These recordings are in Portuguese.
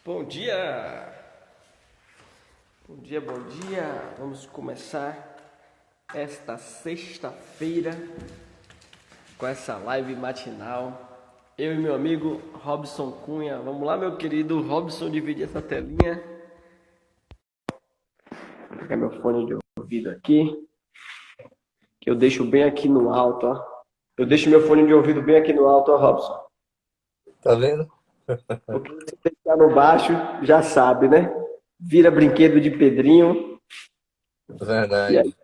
Bom dia! Bom dia, bom dia! Vamos começar esta sexta-feira com essa live matinal. Eu e meu amigo Robson Cunha. Vamos lá, meu querido Robson, dividir essa telinha. Vou pegar meu fone de ouvido aqui, que eu deixo bem aqui no alto, ó. Eu deixo meu fone de ouvido bem aqui no alto, ó, Robson. Tá vendo? Porque se você está no baixo, já sabe, né? Vira brinquedo de Pedrinho. E aí, Verdade.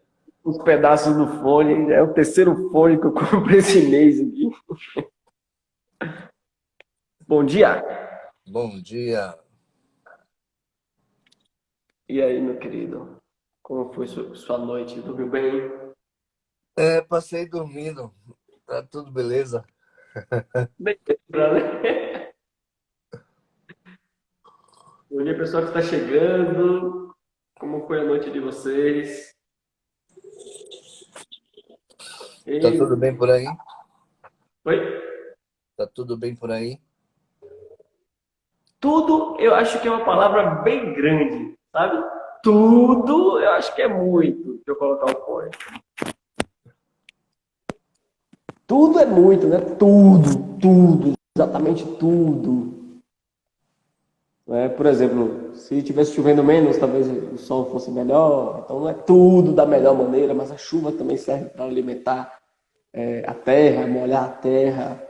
os pedaços do fone. É o terceiro fone que eu compro esse mês aqui. Bom dia. Bom dia. E aí, meu querido? Como foi sua noite? Dormiu bem? Passei dormindo. Tá tudo beleza? Bem, né? Bom dia, pessoal que está chegando. Como foi a noite de vocês? Tá tudo Ei, bem por aí? oi? Tá tudo bem por aí? Tudo eu acho que é uma palavra bem grande, sabe? Tudo eu acho que é muito. Deixa eu colocar o fone. Tudo é muito, né? Tudo, exatamente tudo. Por exemplo, se tivesse chovendo menos, talvez o sol fosse melhor. Então não é tudo da melhor maneira, mas a chuva também serve para alimentar a terra, molhar a terra,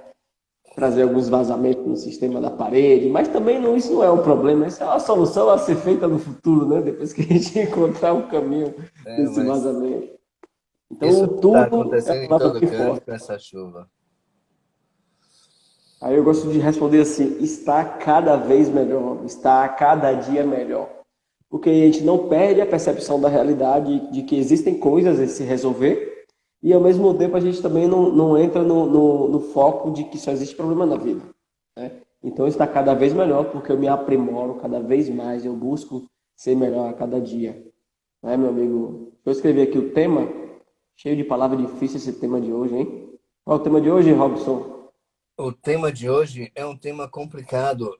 trazer alguns vazamentos no sistema da parede. Mas também isso não é um problema, isso é uma solução a ser feita no futuro, né? Depois que a gente encontrar um caminho desse Mas vazamento. isso Então tá tudo é acontecendo uma em palavra todo bem canto forte. com essa chuva. Aí eu gosto de responder assim: está cada vez melhor, está a cada dia melhor. Porque a gente não perde a percepção da realidade de que existem coisas a se resolver e ao mesmo tempo a gente também não entra no foco de que só existe problema na vida, né? Então está cada vez melhor porque eu me aprimoro cada vez mais, eu busco ser melhor a cada dia, né, meu amigo? Eu escrevi aqui o tema, cheio de palavras difíceis esse tema de hoje, hein? Qual é o tema de hoje, Robson? O tema de hoje é um tema complicado.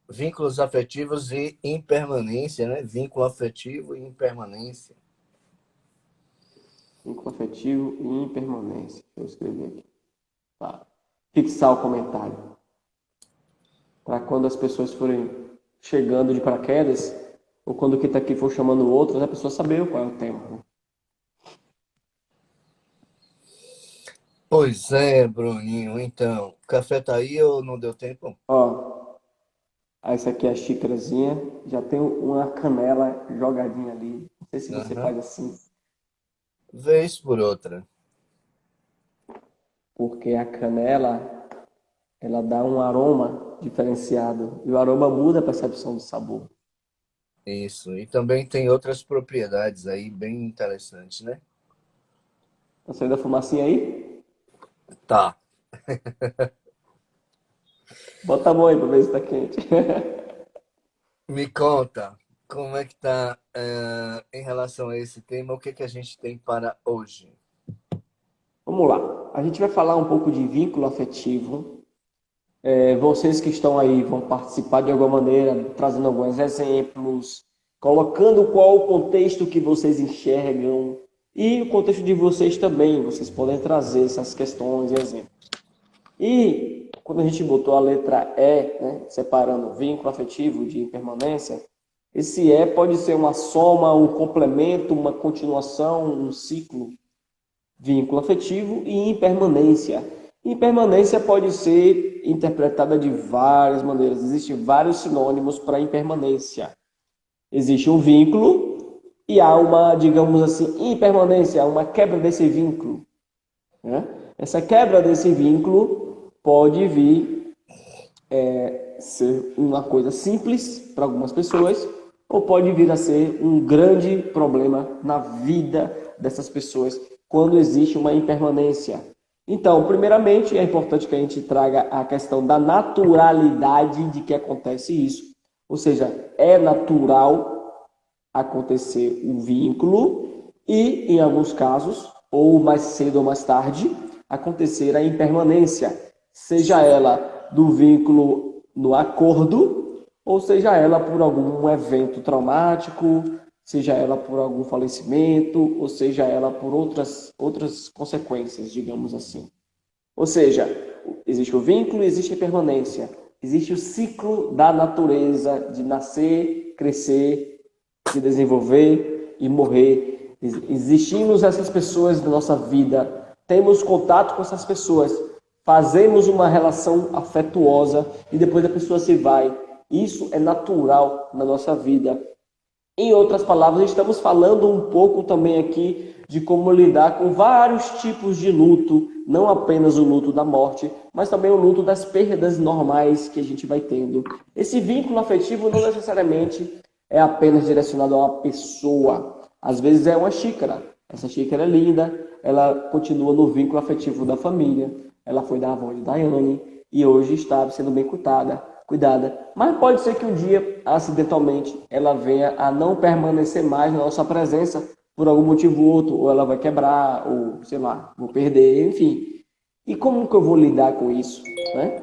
Vínculos afetivos e impermanência, né? Vínculo afetivo e impermanência. Vínculo afetivo e impermanência. Eu escrevi aqui. Tá. Fixar o comentário. Para quando as pessoas forem chegando de paraquedas, ou quando quem está aqui for chamando outros, a pessoa saber qual é o tema, né? Pois é, Bruninho. Então, o café tá aí ou não deu tempo? Ó, essa aqui é a xícarazinha, já tem uma canela jogadinha ali. Não sei se você Aham. faz assim, Vez por outra. porque a canela, ela dá um aroma diferenciado, e o aroma muda a percepção do sabor. Isso. E também tem outras propriedades aí bem interessantes, né? Tá saindo a fumacinha aí? Tá. Bota a mão aí para ver se tá quente. Me conta, como é que tá, em relação a esse tema? O que que a gente tem para hoje? Vamos lá. A gente vai falar um pouco de vínculo afetivo. Vocês que estão aí vão participar de alguma maneira, trazendo alguns exemplos, colocando qual o contexto que vocês enxergam e o contexto de vocês também. Vocês podem trazer essas questões e exemplos. E quando a gente botou a letra E, né, separando vínculo afetivo de impermanência, esse E pode ser uma soma, um complemento, uma continuação, um ciclo. Vínculo afetivo e impermanência. Impermanência pode ser interpretada de várias maneiras. Existem vários sinônimos para impermanência. Existe um vínculo e há uma, digamos assim, impermanência, uma quebra desse vínculo, né? Essa quebra desse vínculo pode vir ser uma coisa simples para algumas pessoas ou pode vir a ser um grande problema na vida dessas pessoas quando existe uma impermanência. Então, primeiramente, é importante que a gente traga a questão da naturalidade de que acontece isso. Ou seja, é natural acontecer o vínculo e, em alguns casos, ou mais cedo ou mais tarde, acontecer a impermanência, seja ela do vínculo no acordo, ou seja ela por algum evento traumático, seja ela por algum falecimento, ou seja ela por outras consequências, digamos assim. Ou seja, existe o vínculo, existe a permanência, existe o ciclo da natureza de nascer, crescer, se desenvolver e morrer. Existimos essas pessoas na nossa vida, temos contato com essas pessoas, fazemos uma relação afetuosa e depois a pessoa se vai. Isso é natural na nossa vida. Em outras palavras, estamos falando um pouco também aqui de como lidar com vários tipos de luto, não apenas o luto da morte, mas também o luto das perdas normais que a gente vai tendo. Esse vínculo afetivo não necessariamente é apenas direcionado a uma pessoa. Às vezes é uma xícara. Essa xícara é linda, ela continua no vínculo afetivo da família. Ela foi da avó de Daiane e hoje está sendo bem cuidada. Mas pode ser que um dia, acidentalmente, ela venha a não permanecer mais na nossa presença por algum motivo ou outro, ou ela vai quebrar, ou sei lá, vou perder, enfim. E como que eu vou lidar com isso, né?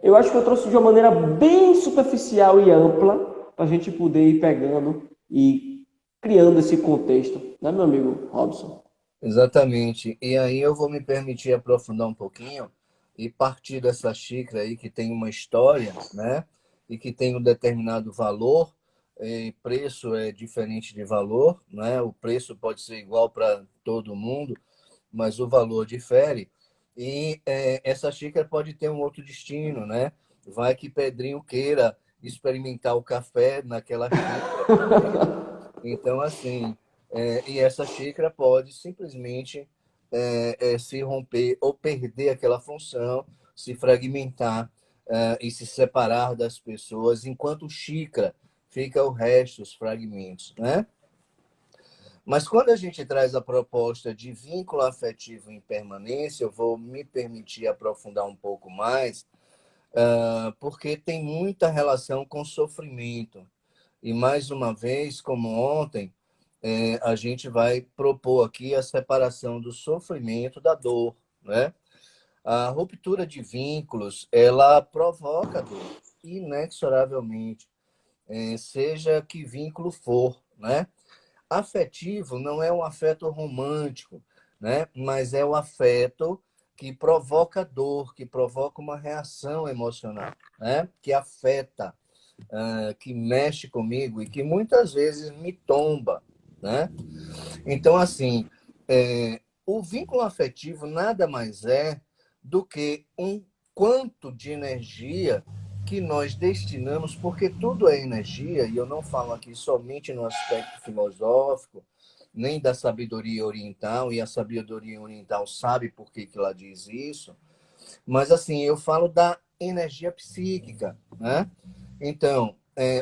Eu acho que eu trouxe de uma maneira bem superficial e ampla para a gente poder ir pegando e criando esse contexto, né, meu amigo Robson? Exatamente. E aí eu vou me permitir aprofundar um pouquinho e partir dessa xícara aí que tem uma história, né? E que tem um determinado valor, e preço é diferente de valor, né? O preço pode ser igual para todo mundo, mas o valor difere. E essa xícara pode ter um outro destino, né? Vai que Pedrinho queira experimentar o café naquela xícara também. Então, assim, e essa xícara pode simplesmente se romper ou perder aquela função, se fragmentar e se separar das pessoas, enquanto xícara fica o resto, os fragmentos, né? Mas quando a gente traz a proposta de vínculo afetivo em permanência, eu vou me permitir aprofundar um pouco mais, porque tem muita relação com sofrimento. E mais uma vez, como ontem, a gente vai propor aqui a separação do sofrimento da dor, né? A ruptura de vínculos, ela provoca dor, inexoravelmente, seja que vínculo for, né? Afetivo não é um afeto romântico, né? Mas é o afeto que provoca dor, que provoca uma reação emocional, né? Que afeta, que mexe comigo e que muitas vezes me tomba, né? Então, assim, o vínculo afetivo nada mais é do que um quanto de energia que nós destinamos, porque tudo é energia, e eu não falo aqui somente no aspecto filosófico, nem da sabedoria oriental, e a sabedoria oriental sabe por que ela diz isso, mas assim, eu falo da energia psíquica, né? Então,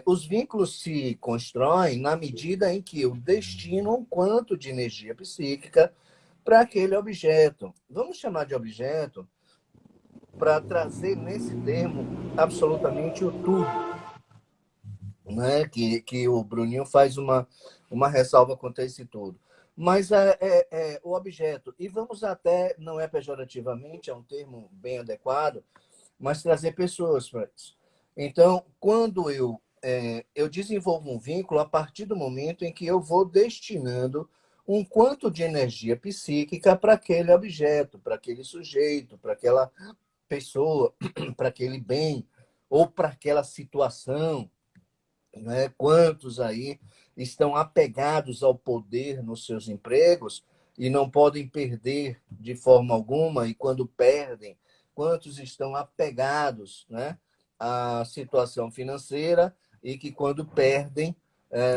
os vínculos se constroem na medida em que eu destino um quanto de energia psíquica para aquele objeto. Vamos chamar de objeto para trazer nesse termo absolutamente o tudo, né? Que o Bruninho faz uma ressalva quanto a esse tudo. Mas o objeto, e vamos até, não é pejorativamente, é um termo bem adequado, mas trazer pessoas para isso. Então, quando eu desenvolvo um vínculo a partir do momento em que eu vou destinando um quanto de energia psíquica para aquele objeto, para aquele sujeito, para aquela pessoa, para aquele bem ou para aquela situação, né? Quantos aí estão apegados ao poder nos seus empregos e não podem perder de forma alguma, e quando perdem, quantos estão apegados, né, à situação financeira e que quando perdem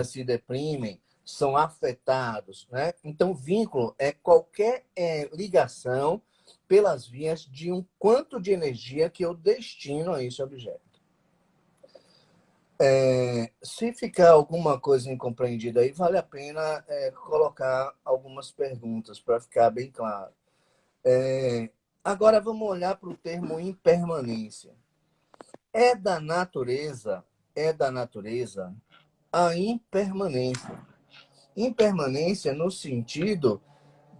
se deprimem, são afetados, né? Então, vínculo é qualquer ligação pelas vias de um quanto de energia que eu destino a esse objeto. Se ficar alguma coisa incompreendida aí, vale a pena colocar algumas perguntas para ficar bem claro. Agora vamos olhar para o termo impermanência. É da natureza a impermanência. Impermanência no sentido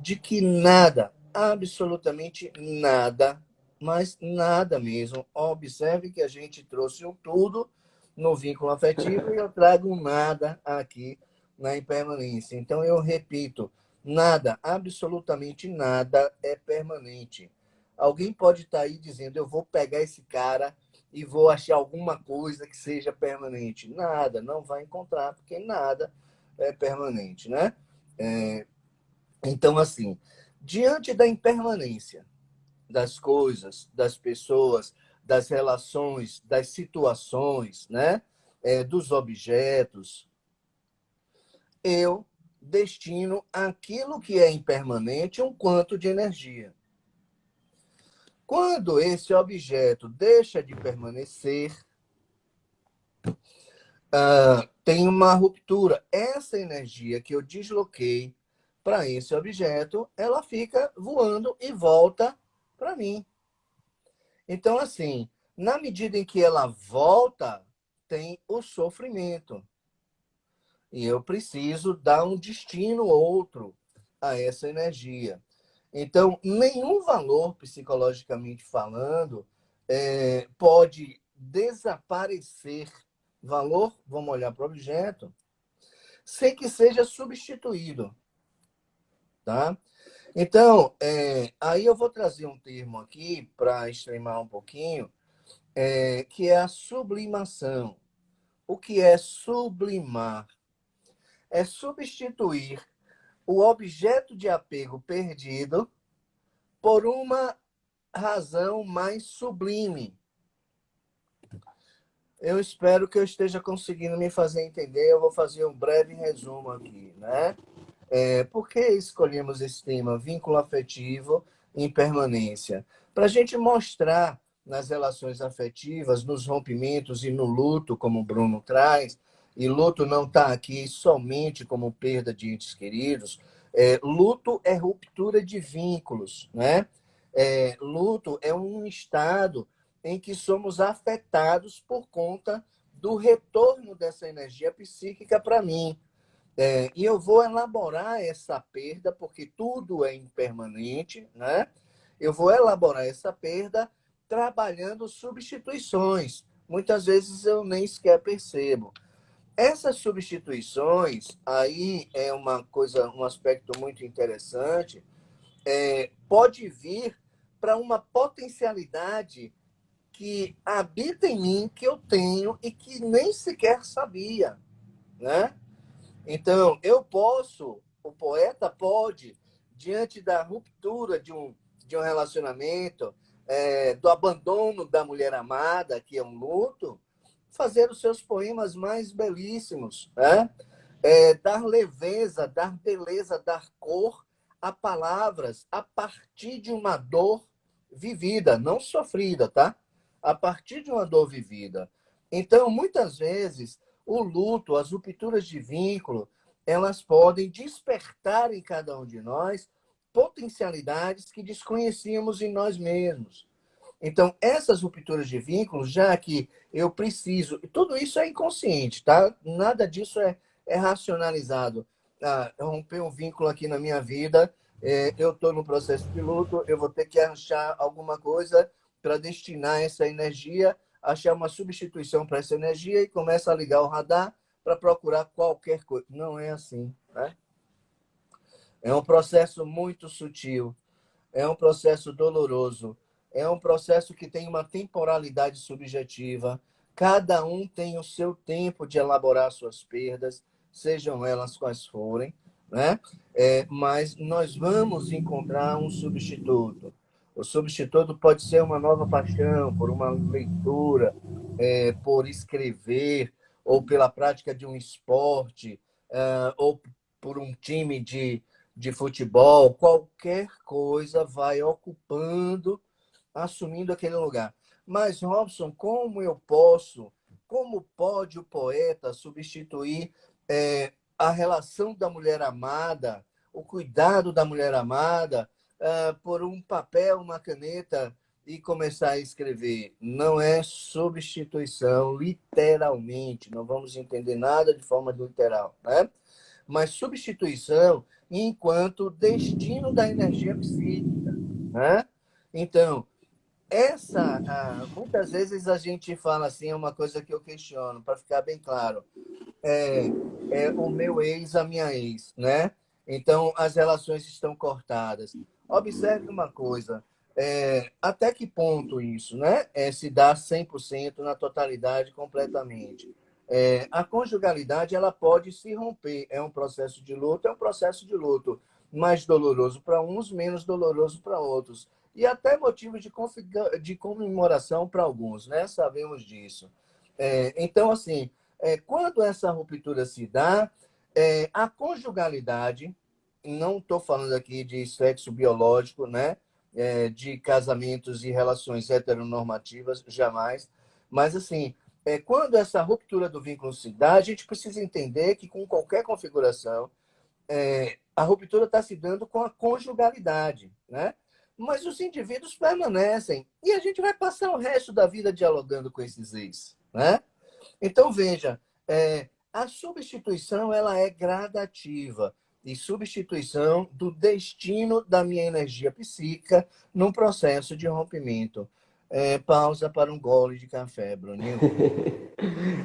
de que nada, absolutamente nada, mas nada mesmo. Observe que a gente trouxe um tudo no vínculo afetivo e eu trago um nada aqui na impermanência. Então, eu repito, nada, absolutamente nada é permanente. Alguém pode estar aí dizendo, eu vou pegar esse cara e vou achar alguma coisa que seja permanente. Nada, não vai encontrar, porque nada é permanente, né? Então, assim, diante da impermanência das coisas, das pessoas, das relações, das situações, né? Dos objetos, eu destino aquilo que é impermanente um quanto de energia. Quando esse objeto deixa de permanecer, tem uma ruptura. Essa energia que eu desloquei para esse objeto, ela fica voando e volta para mim. Então, assim, na medida em que ela volta, tem o sofrimento. E eu preciso dar um destino outro a essa energia. Então, nenhum valor, psicologicamente falando, pode desaparecer. Valor, vamos olhar para o objeto, sem que seja substituído. Tá? Então, aí eu vou trazer um termo aqui para extremar um pouquinho, que é a sublimação. O que é sublimar? É substituir o objeto de apego perdido por uma razão mais sublime. Eu espero que eu esteja conseguindo me fazer entender. Eu vou fazer um breve resumo aqui, né? Por que escolhemos esse tema, vínculo afetivo e impermanência? Para a gente mostrar nas relações afetivas, nos rompimentos e no luto, como o Bruno traz, e luto não está aqui somente como perda de entes queridos, luto é ruptura de vínculos, né? Luto é um estado em que somos afetados por conta do retorno dessa energia psíquica para mim. E eu vou elaborar essa perda, porque tudo é impermanente, né? Eu vou elaborar essa perda trabalhando substituições. Muitas vezes eu nem sequer percebo. Essas substituições, aí é uma coisa, um aspecto muito interessante, pode vir para uma potencialidade que habita em mim, que eu tenho e que nem sequer sabia, né? Então, o poeta pode, diante da ruptura de um relacionamento, do abandono da mulher amada, que é um luto, fazer os seus poemas mais belíssimos, né? Dar leveza, dar beleza, dar cor a palavras a partir de uma dor vivida, não sofrida, tá? A partir de uma dor vivida. Então, muitas vezes, o luto, as rupturas de vínculo, elas podem despertar em cada um de nós potencialidades que desconhecíamos em nós mesmos. Então, essas rupturas de vínculos, já que eu preciso, e tudo isso é inconsciente, tá? Nada disso é racionalizado. Romper um vínculo aqui na minha vida, eu estou no processo de luto, eu vou ter que achar alguma coisa para destinar essa energia, achar uma substituição para essa energia e começa a ligar o radar para procurar qualquer coisa. Não é assim, né? É um processo muito sutil, é um processo doloroso, é um processo que tem uma temporalidade subjetiva. Cada um tem o seu tempo de elaborar suas perdas, sejam elas quais forem, né? Mas nós vamos encontrar um substituto. O substituto pode ser uma nova paixão, por uma leitura, por escrever, ou pela prática de um esporte, ou por um time de futebol, qualquer coisa vai ocupando, assumindo aquele lugar. Mas, Robson, como pode o poeta substituir a relação da mulher amada, o cuidado da mulher amada, por um papel, uma caneta e começar a escrever? Não é substituição, literalmente, não vamos entender nada de forma literal, né? Mas substituição enquanto destino da energia psíquica, né? Então, Muitas vezes a gente fala assim, é uma coisa que eu questiono, para ficar bem claro. É, é o meu ex, a minha ex, né? Então, as relações estão cortadas. Observe uma coisa, até que ponto isso, né? Se dá 100% na totalidade, completamente. A conjugalidade, ela pode se romper. É um processo de luto, é um processo de luto mais doloroso para uns, menos doloroso para outros. E até motivo de comemoração para alguns, né? Sabemos disso. Então, assim, quando essa ruptura se dá, a conjugalidade, não estou falando aqui de sexo biológico, né? De casamentos e relações heteronormativas, jamais. Mas, assim, quando essa ruptura do vínculo se dá, a gente precisa entender que, com qualquer configuração, a ruptura está se dando com a conjugalidade, né? Mas os indivíduos permanecem e a gente vai passar o resto da vida dialogando com esses ex, né? Então, veja, a substituição ela é gradativa e substituição do destino da minha energia psíquica num processo de rompimento. Pausa para um gole de café, Bruninho.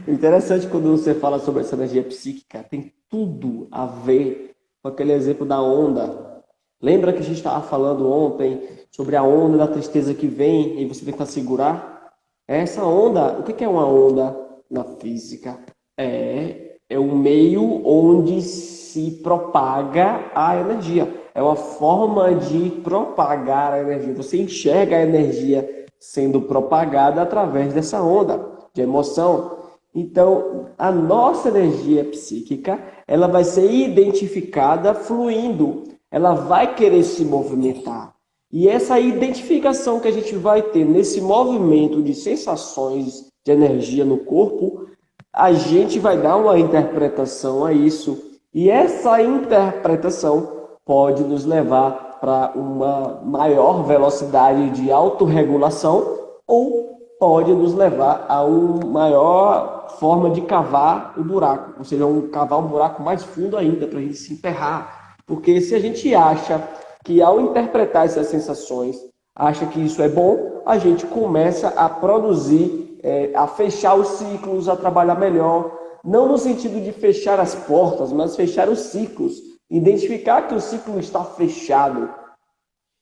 Interessante quando você fala sobre essa energia psíquica, tem tudo a ver com aquele exemplo da onda. Lembra que a gente estava falando ontem sobre a onda da tristeza que vem e você tenta segurar? Essa onda, o que é uma onda na física? É o meio onde se propaga a energia. É uma forma de propagar a energia. Você enxerga a energia sendo propagada através dessa onda de emoção. Então, a nossa energia psíquica, ela vai ser identificada fluindo. Ela vai querer se movimentar. E essa identificação que a gente vai ter nesse movimento de sensações de energia no corpo, a gente vai dar uma interpretação a isso. E essa interpretação pode nos levar para uma maior velocidade de autorregulação ou pode nos levar a uma maior forma de cavar o buraco, ou seja, cavar um buraco mais fundo ainda para a gente se enterrar. Porque se a gente acha que ao interpretar essas sensações, acha que isso é bom, a gente começa a produzir, a fechar os ciclos, a trabalhar melhor, não no sentido de fechar as portas, mas fechar os ciclos, identificar que o ciclo está fechado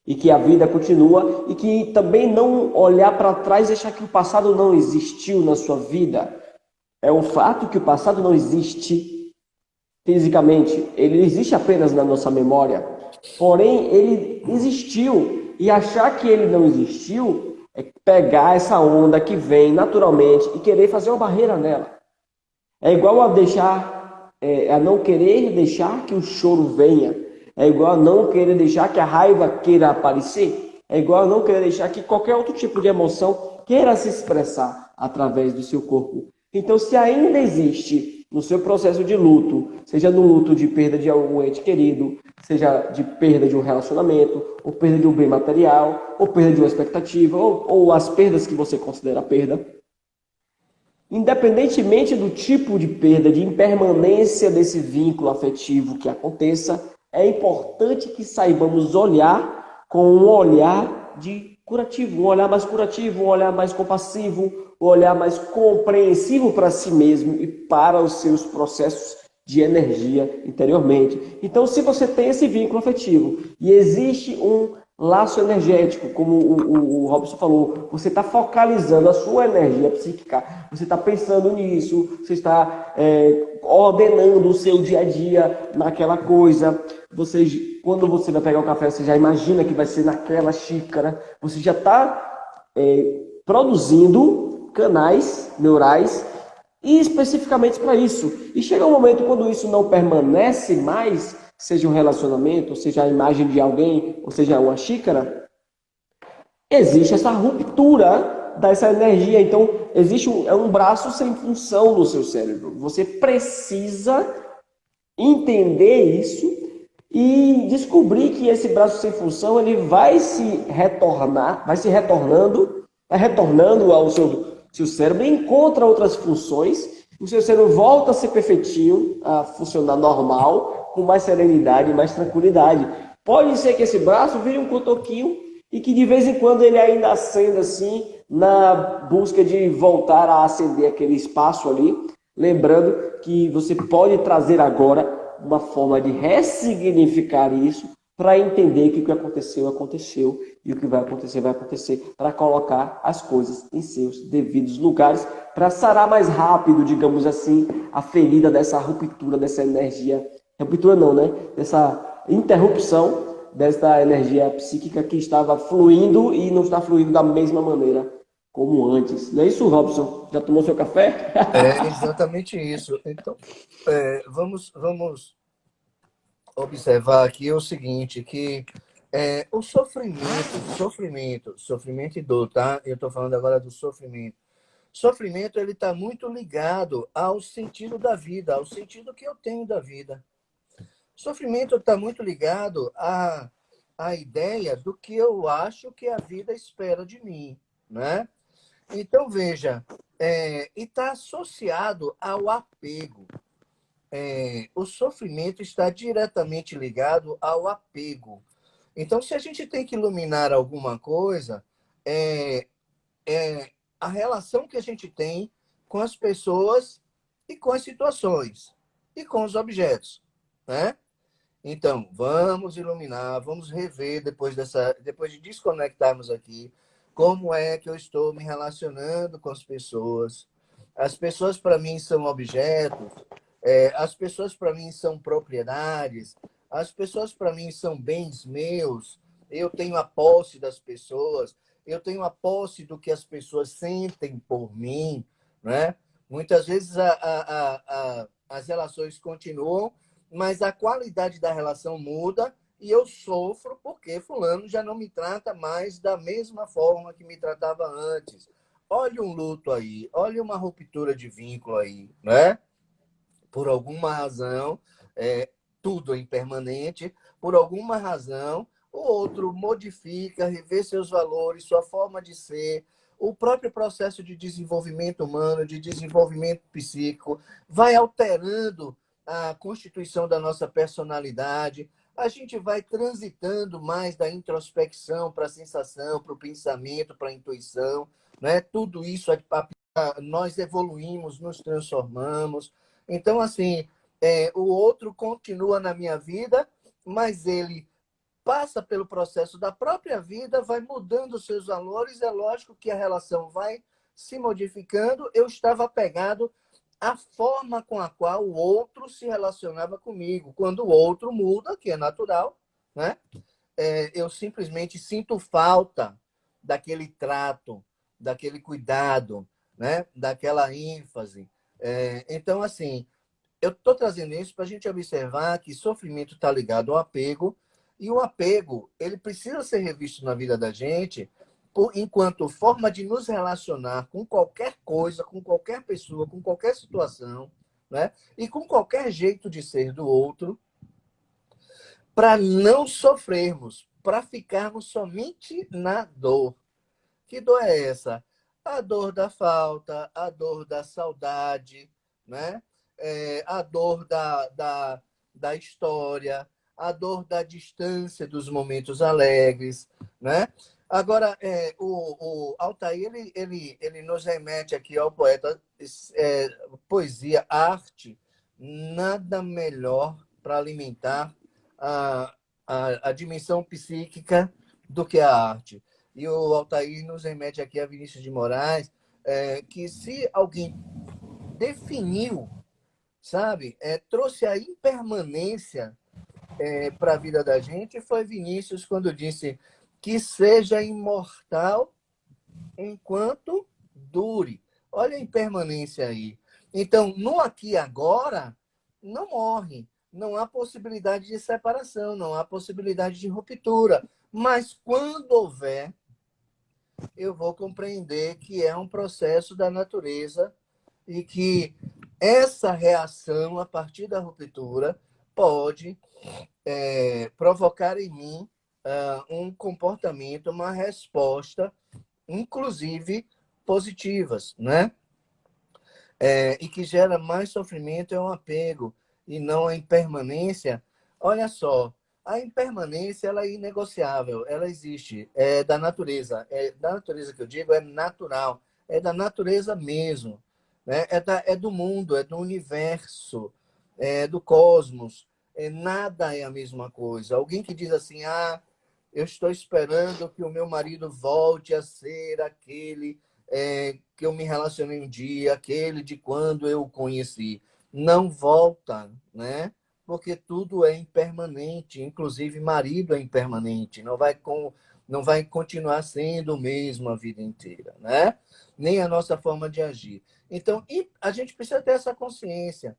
e que a vida continua e que também não olhar para trás e achar que o passado não existiu na sua vida. É um fato que o passado não existe fisicamente, ele existe apenas na nossa memória, porém ele existiu e achar que ele não existiu é pegar essa onda que vem naturalmente e querer fazer uma barreira nela. É igual a não querer deixar que o choro venha. É igual a não querer deixar que a raiva queira aparecer. É igual a não querer deixar que qualquer outro tipo de emoção queira se expressar através do seu corpo. Então, se ainda existe no seu processo de luto, seja no luto de perda de algum ente querido, seja de perda de um relacionamento, ou perda de um bem material, ou perda de uma expectativa, ou as perdas que você considera perda, independentemente do tipo de perda, de impermanência desse vínculo afetivo que aconteça, é importante que saibamos olhar com um olhar de curativo, um olhar mais curativo, um olhar mais compassivo, um olhar mais compreensivo para si mesmo e para os seus processos de energia interiormente. Então, se você tem esse vínculo afetivo e existe um laço energético, como o Robson falou, você está focalizando a sua energia psíquica, você está pensando nisso, você está ordenando o seu dia a dia naquela coisa. Quando você vai pegar o café, você já imagina que vai ser naquela xícara, você já está produzindo canais neurais especificamente para isso. E chega um momento quando isso não permanece mais, seja um relacionamento, seja a imagem de alguém, ou seja uma xícara, existe essa ruptura dessa energia. Então, existe um braço sem função no seu cérebro. Você precisa entender isso e descobrir que esse braço sem função ele vai retornando ao seu cérebro e encontra outras funções. O seu cérebro volta a ser perfeitinho, a funcionar normal, com mais serenidade e mais tranquilidade. Pode ser que esse braço vire um cotoquinho e que de vez em quando ele ainda acende assim, na busca de voltar a acender aquele espaço ali, lembrando que você pode trazer agora uma forma de ressignificar isso para entender que o que aconteceu, aconteceu e o que vai acontecer, para colocar as coisas em seus devidos lugares, para sarar mais rápido, digamos assim, a ferida dessa ruptura, dessa energia, ruptura não, né? Dessa interrupção dessa energia psíquica que estava fluindo e não está fluindo da mesma maneira como antes. Não é isso, Robson? Já tomou seu café? É exatamente isso. Então, vamos observar aqui o seguinte, que o sofrimento e dor, tá? Eu estou falando agora do sofrimento. Sofrimento, ele está muito ligado ao sentido da vida, ao sentido que eu tenho da vida. Sofrimento está muito ligado à ideia do que eu acho que a vida espera de mim, né? Então, veja, e está associado ao apego. O sofrimento está diretamente ligado ao apego. Então, se a gente tem que iluminar alguma coisa, é a relação que a gente tem com as pessoas e com as situações e com os objetos, né? Então, vamos iluminar, vamos rever depois de desconectarmos aqui, como é que eu estou me relacionando com as pessoas. As pessoas para mim são objetos, as pessoas para mim são propriedades, as pessoas para mim são bens meus. Eu tenho a posse das pessoas, eu tenho a posse do que as pessoas sentem por mim, né? Muitas vezes as relações continuam, mas a qualidade da relação muda e eu sofro porque fulano já não me trata mais da mesma forma que me tratava antes. Olha um luto aí, olha uma ruptura de vínculo aí, né? Por alguma razão, tudo é impermanente, por alguma razão, o outro modifica, revê seus valores, sua forma de ser, o próprio processo de desenvolvimento humano, de desenvolvimento psíquico, vai alterando a constituição da nossa personalidade, a gente vai transitando mais da introspecção para a sensação, para o pensamento, para a intuição, né? Tudo isso, nós evoluímos, nos transformamos. Então, assim, o outro continua na minha vida, mas ele passa pelo processo da própria vida, vai mudando os seus valores, é lógico que a relação vai se modificando. Eu estava apegado à forma com a qual o outro se relacionava comigo. Quando o outro muda, que é natural, né? Eu simplesmente sinto falta daquele trato, daquele cuidado, né? Daquela ênfase. Então, assim, eu estou trazendo isso para a gente observar que sofrimento está ligado ao apego, e o apego ele precisa ser revisto na vida da gente enquanto forma de nos relacionar com qualquer coisa, com qualquer pessoa, com qualquer situação, né? E com qualquer jeito de ser do outro, para não sofrermos, para ficarmos somente na dor. Que dor é essa? A dor da falta, a dor da saudade, né? A dor da história, a dor da distância dos momentos alegres, né? Agora, o Altair, ele nos remete aqui ao poeta, poesia, arte, nada melhor para alimentar a, a dimensão psíquica do que a arte. E o Altair nos remete aqui a Vinícius de Moraes, que se alguém definiu, sabe, trouxe a impermanência para a vida da gente, foi Vinícius quando disse que seja imortal enquanto dure. Olha a impermanência aí. Então, no aqui e agora, não morre. Não há possibilidade de separação, não há possibilidade de ruptura. Mas quando houver, eu vou compreender que é um processo da natureza e que essa reação, a partir da ruptura, pode provocar em mim um comportamento, uma resposta, inclusive positivas, né? E que gera mais sofrimento é um apego e não a impermanência. Olha só, A impermanência, ela é inegociável, ela existe, é da natureza que eu digo, é natural, é da natureza mesmo, né? É do mundo, é do universo, é do cosmos, nada é a mesma coisa. Alguém que diz assim, eu estou esperando que o meu marido volte a ser aquele que eu me relacionei um dia, aquele de quando eu o conheci. Não volta, né? Porque tudo é impermanente, inclusive marido é impermanente, não vai continuar sendo o mesmo a vida inteira, né? Nem a nossa forma de agir. Então, a gente precisa ter essa consciência.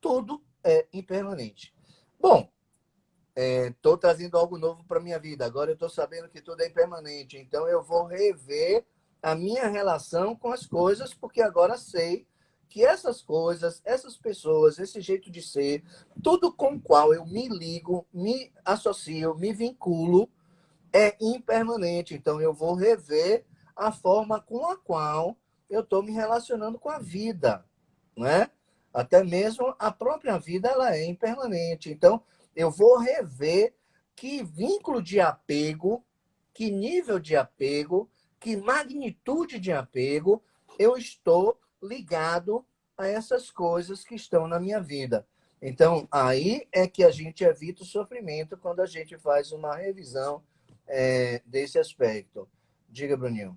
Tudo é impermanente. Bom, estou trazendo algo novo para minha vida. Agora eu estou sabendo que tudo é impermanente. Então eu vou rever a minha relação com as coisas, porque agora sei que essas coisas, essas pessoas, esse jeito de ser, tudo com o qual eu me ligo, me associo, me vinculo, é impermanente. Então eu vou rever a forma com a qual eu estou me relacionando com a vida, né? Até mesmo a própria vida, ela é impermanente. Então eu vou rever que vínculo de apego, que nível de apego, que magnitude de apego eu estou ligado a essas coisas que estão na minha vida. Então, aí é que a gente evita o sofrimento quando a gente faz uma revisão desse aspecto. Diga, Bruninho.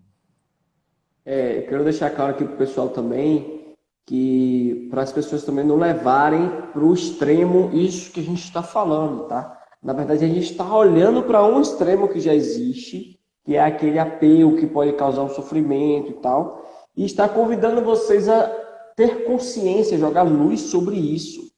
Eu quero deixar claro aqui para o pessoal também que para as pessoas também não levarem para o extremo isso que a gente está falando, tá? Na verdade, a gente está olhando para um extremo que já existe, que é aquele apego que pode causar um sofrimento e tal, e está convidando vocês a ter consciência, jogar luz sobre isso.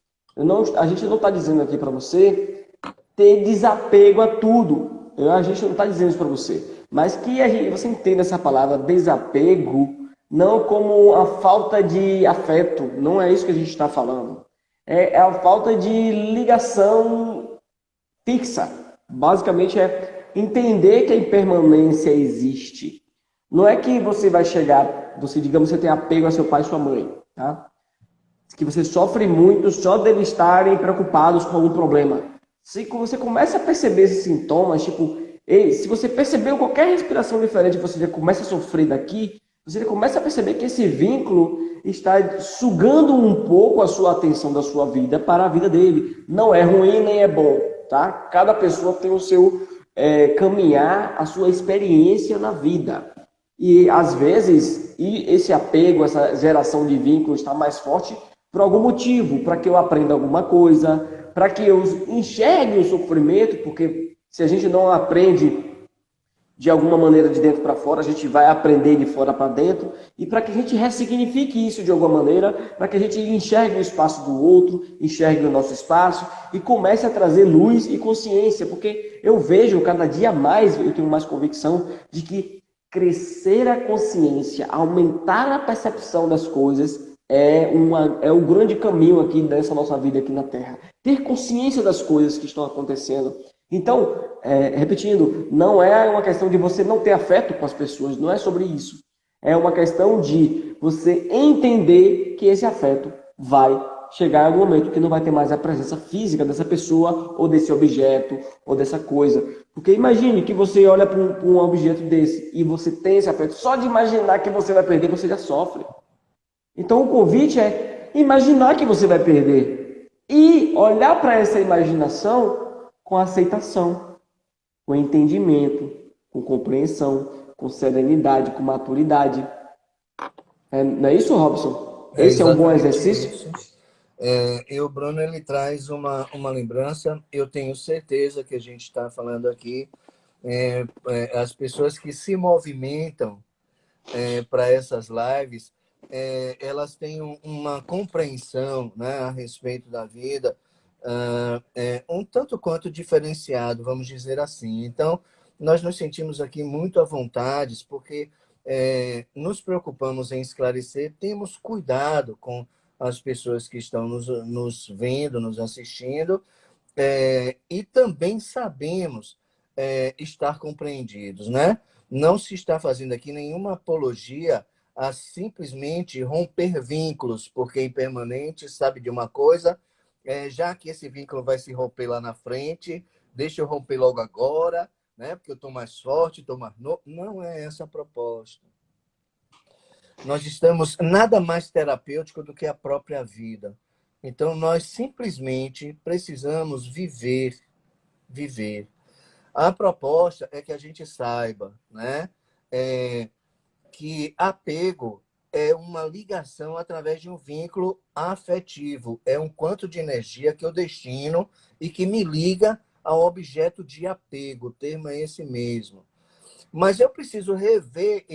A gente não está dizendo aqui para você ter desapego a tudo. A gente não está dizendo isso para você. Mas que você entenda essa palavra desapego não como a falta de afeto. Não é isso que a gente está falando. É a falta de ligação fixa. Basicamente é entender que a impermanência existe. Não é que você vai chegar, digamos, você tem apego a seu pai e sua mãe, tá? Que você sofre muito só deles estarem preocupados com algum problema. Se você começa a perceber esses sintomas, tipo, se você percebeu qualquer respiração diferente, você já começa a sofrer daqui, você já começa a perceber que esse vínculo está sugando um pouco a sua atenção da sua vida para a vida dele. Não é ruim nem é bom, tá? Cada pessoa tem o seu caminhar, a sua experiência na vida. E às vezes, esse apego, essa geração de vínculo está mais forte por algum motivo, para que eu aprenda alguma coisa, para que eu enxergue o sofrimento, porque se a gente não aprende de alguma maneira de dentro para fora, a gente vai aprender de fora para dentro, e para que a gente ressignifique isso de alguma maneira, para que a gente enxergue o espaço do outro, enxergue o nosso espaço, e comece a trazer luz e consciência, porque eu vejo cada dia mais, eu tenho mais convicção de que crescer a consciência, aumentar a percepção das coisas, é o grande caminho aqui dessa nossa vida aqui na Terra. Ter consciência das coisas que estão acontecendo. Então, repetindo, não é uma questão de você não ter afeto com as pessoas, não é sobre isso. É uma questão de você entender que esse afeto vai chegar em algum momento que não vai ter mais a presença física dessa pessoa, ou desse objeto, ou dessa coisa. Porque imagine que você olha para um objeto desse e você tem esse afeto. Só de imaginar que você vai perder, você já sofre. Então o convite é imaginar que você vai perder e olhar para essa imaginação com aceitação, com entendimento, com compreensão, com serenidade, com maturidade. Não é isso, Robson? Esse é um bom exercício? Isso. E o Bruno, ele traz uma lembrança. Eu tenho certeza que a gente está falando aqui, as pessoas que se movimentam para essas lives, elas têm uma compreensão, né, a respeito da vida, um tanto quanto diferenciado, vamos dizer assim. Então, nós nos sentimos aqui muito à vontade, porque nos preocupamos em esclarecer, temos cuidado com as pessoas que estão nos vendo, nos assistindo, e também sabemos estar compreendidos, né? Não se está fazendo aqui nenhuma apologia a simplesmente romper vínculos, porque impermanente sabe de uma coisa, já que esse vínculo vai se romper lá na frente, deixa eu romper logo agora, né? Porque eu estou mais forte, estou mais novo. Não é essa a proposta. Nós estamos nada mais terapêutico do que a própria vida. Então, nós simplesmente precisamos viver, viver. A proposta é que a gente saiba, né? Que apego é uma ligação através de um vínculo afetivo. É um quanto de energia que eu destino e que me liga ao objeto de apego. O termo é esse mesmo. Mas eu preciso rever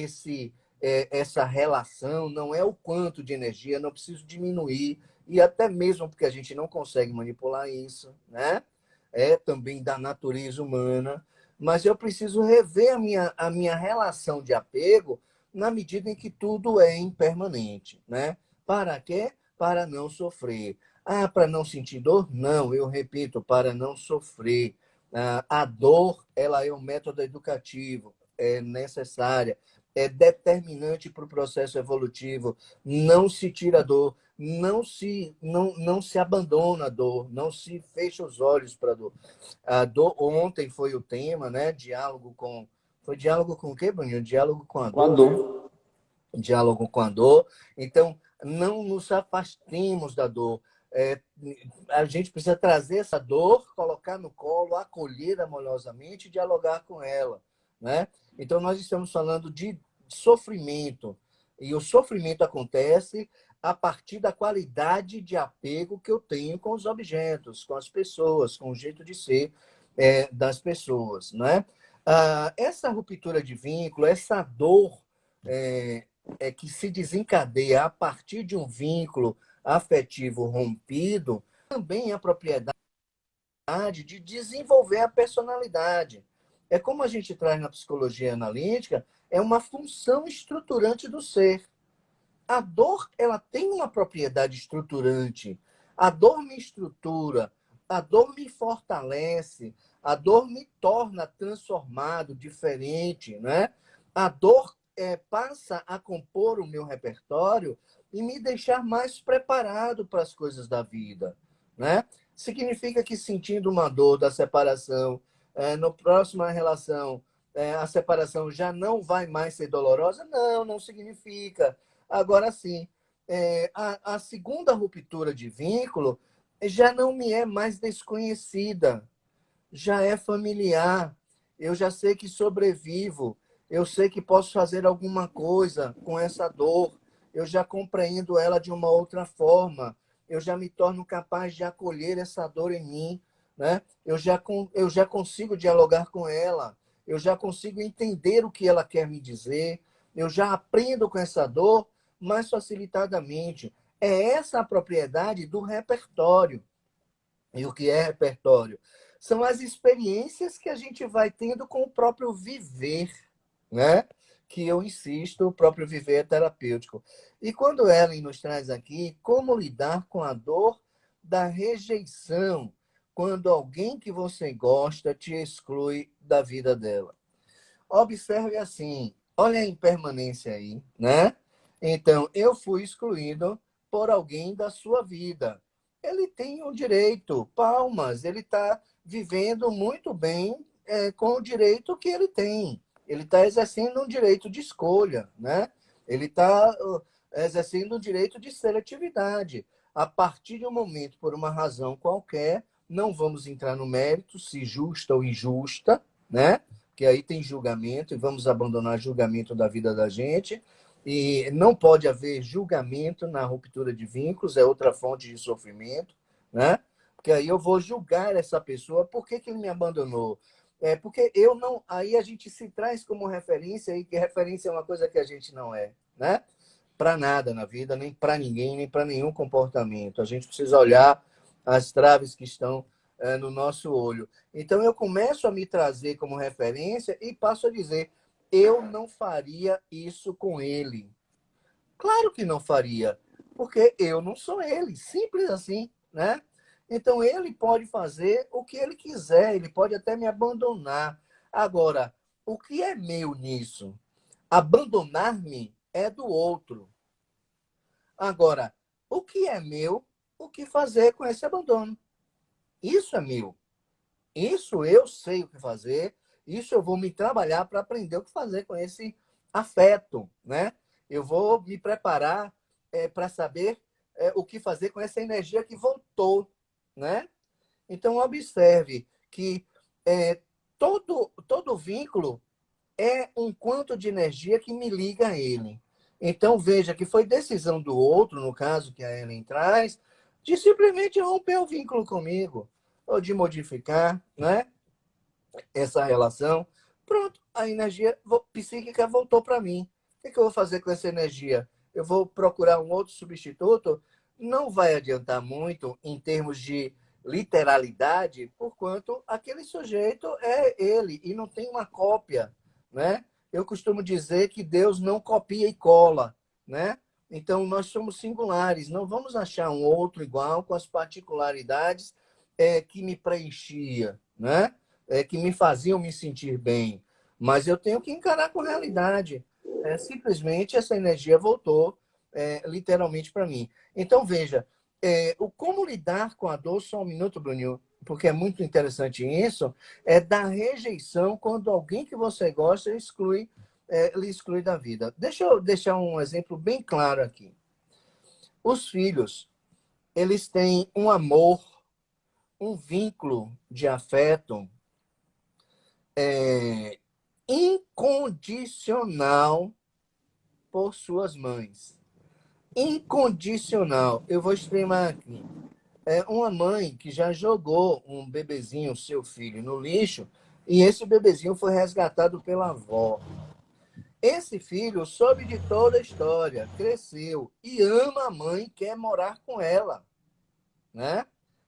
essa relação, não é o quanto de energia, não preciso diminuir, e até mesmo porque a gente não consegue manipular isso, né? É também da natureza humana, mas eu preciso rever a minha relação de apego na medida em que tudo é impermanente, né? Para quê? Para não sofrer. Ah, para não sentir dor? Não, eu repito, para não sofrer. A dor, ela é um método educativo, é necessária, é determinante para o processo evolutivo. Não se tira a dor, não se abandona a dor, não se fecha os olhos para a dor. A dor ontem foi o tema, né? Diálogo com. Foi diálogo com o quê, Bruninho? Diálogo com a Com a dor, né? dor. Diálogo com a dor. Então, não nos afastemos da dor. A gente precisa trazer essa dor, colocar no colo, acolher amorosamente e dialogar com ela, né? Então, nós estamos falando de sofrimento. E o sofrimento acontece a partir da qualidade de apego que eu tenho com os objetos, com as pessoas, com o jeito de ser das pessoas, né? Essa ruptura de vínculo, essa dor que se desencadeia a partir de um vínculo afetivo rompido, também é a propriedade de desenvolver a personalidade. É como a gente traz na psicologia analítica, é uma função estruturante do ser. A dor, ela tem uma propriedade estruturante. A dor me estrutura, a dor me fortalece, a dor me torna transformado, diferente, né? A dor passa a compor o meu repertório e me deixar mais preparado para as coisas da vida, né? Significa que sentindo uma dor da separação, no próxima relação, a separação já não vai mais ser dolorosa? Não, não significa. Agora sim, a segunda ruptura de vínculo já não me é mais desconhecida, já é familiar. Eu já sei que sobrevivo, eu sei que posso fazer alguma coisa com essa dor, eu já compreendo ela de uma outra forma, eu já me torno capaz de acolher essa dor em mim, né? Eu já consigo dialogar com ela, eu já consigo entender o que ela quer me dizer, eu já aprendo com essa dor mais facilitadamente. É essa a propriedade do repertório. E o que é repertório? São as experiências que a gente vai tendo com o próprio viver, né? Que eu insisto, o próprio viver é terapêutico. E quando Ellen nos traz aqui como lidar com a dor da rejeição, quando alguém que você gosta te exclui da vida dela. Observe assim, olha a impermanência aí, né? Então, eu fui excluído por alguém da sua vida. Ele tem um direito, palmas, ele está vivendo muito bem com o direito que ele tem. Ele está exercendo um direito de escolha, né? Ele está exercendo um direito de seletividade. A partir de um momento, por uma razão qualquer, não vamos entrar no mérito, se justa ou injusta, né? Que aí tem julgamento e vamos abandonar julgamento da vida da gente. E não pode haver julgamento na ruptura de vínculos, é outra fonte de sofrimento, né? Porque aí eu vou julgar essa pessoa, por que ele me abandonou? Porque eu não. Aí a gente se traz como referência, e que referência é uma coisa que a gente não é, né? Para nada na vida, nem para ninguém, nem para nenhum comportamento. A gente precisa olhar as traves que estão no nosso olho. Então, eu começo a me trazer como referência e passo a dizer: eu não faria isso com ele. Claro que não faria, porque eu não sou ele. Simples assim, né? Então, ele pode fazer o que ele quiser, ele pode até me abandonar. Agora, o que é meu nisso? Abandonar-me é do outro. Agora, o que é meu o que fazer com esse abandono. Isso é meu. Isso eu sei o que fazer. Isso eu vou me trabalhar para aprender o que fazer com esse afeto, né? Eu vou me preparar para saber o que fazer com essa energia que voltou, né? Então, observe que todo vínculo é um quanto de energia que me liga a ele. Então, veja que foi decisão do outro, no caso que a Ellen traz, de simplesmente romper o vínculo comigo, ou de modificar, né, essa relação. Pronto, a energia psíquica voltou para mim. O que eu vou fazer com essa energia? Eu vou procurar um outro substituto? Não vai adiantar muito em termos de literalidade, porquanto aquele sujeito é ele e não tem uma cópia, né? Eu costumo dizer que Deus não copia e cola, né? Então, nós somos singulares, não vamos achar um outro igual com as particularidades que me preenchia, né? Que me faziam me sentir bem. Mas eu tenho que encarar com realidade. Simplesmente essa energia voltou literalmente para mim. Então, veja, o como lidar com a dor, só um minuto, Bruninho, porque é muito interessante isso, é da rejeição quando alguém que você gosta lhe exclui da vida. Deixa eu deixar um exemplo bem claro aqui. Os filhos, eles têm um amor, um vínculo de afeto incondicional por suas mães. Incondicional. Eu vou extremar aqui. Uma mãe que já jogou um bebezinho, seu filho, no lixo, e esse bebezinho foi resgatado pela avó. Esse filho soube de toda a história, cresceu e ama a mãe, quer morar com ela, né?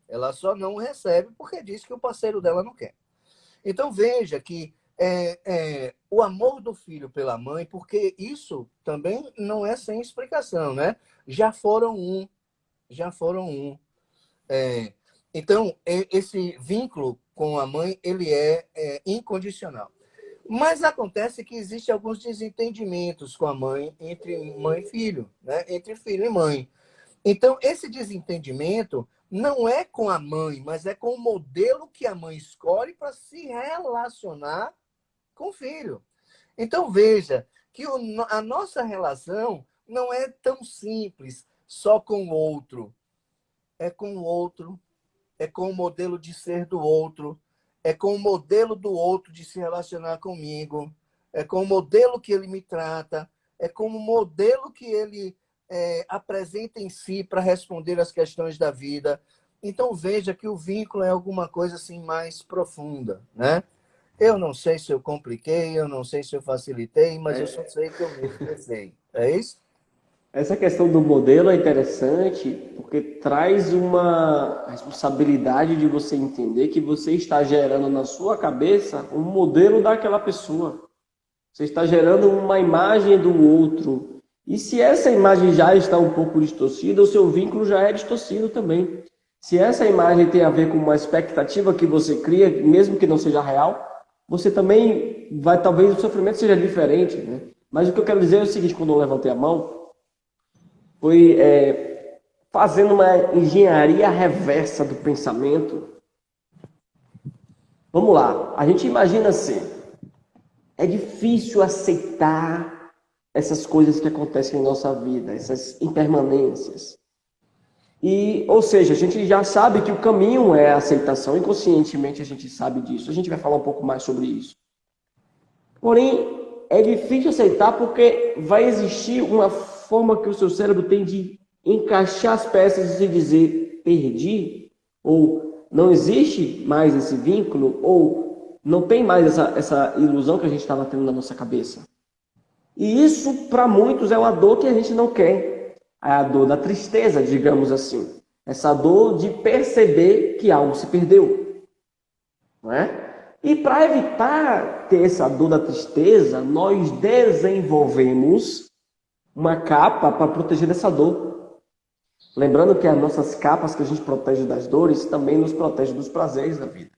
Ela só não recebe porque diz que o parceiro dela não quer. Então veja que o amor do filho pela mãe, porque isso também não é sem explicação, né? Já foram um. Então, esse vínculo com a mãe, ele é incondicional. Mas acontece que existem alguns desentendimentos com a mãe, entre mãe e filho, né? Entre filho e mãe. Então, esse desentendimento não é com a mãe, mas é com o modelo que a mãe escolhe para se relacionar com o filho. Então, veja que a nossa relação não é tão simples só com o outro. É com o outro, é com o modelo de ser do outro, é com o modelo do outro de se relacionar comigo, é com o modelo que ele me trata, é com o modelo que ele apresenta em si para responder às questões da vida. Então, veja que o vínculo é alguma coisa assim mais profunda, né? Eu não sei se eu compliquei, eu não sei se eu facilitei, mas eu só sei que eu me expressei. É isso? Essa questão do modelo é interessante porque traz uma responsabilidade de você entender que você está gerando na sua cabeça um modelo daquela pessoa. Você está gerando uma imagem do outro. E se essa imagem já está um pouco distorcida, o seu vínculo já é distorcido também. Se essa imagem tem a ver com uma expectativa que você cria, mesmo que não seja real, você também vai, talvez o sofrimento seja diferente, né? Mas o que eu quero dizer é o seguinte, quando eu levantei a mão, foi fazendo uma engenharia reversa do pensamento. Vamos lá, a gente imagina assim, é difícil aceitar essas coisas que acontecem em nossa vida, essas impermanências. Ou seja, a gente já sabe que o caminho é a aceitação, inconscientemente a gente sabe disso. A gente vai falar um pouco mais sobre isso. Porém, é difícil aceitar porque vai existir uma forma que o seu cérebro tem de encaixar as peças e dizer perdi, ou não existe mais esse vínculo, ou não tem mais essa ilusão que a gente estava tendo na nossa cabeça. E isso, para muitos, é uma dor que a gente não quer. É a dor da tristeza, digamos assim. Essa dor de perceber que algo se perdeu. Não é? E para evitar ter essa dor da tristeza, nós desenvolvemos uma capa para proteger dessa dor. Lembrando que as nossas capas que a gente protege das dores também nos protege dos prazeres da vida.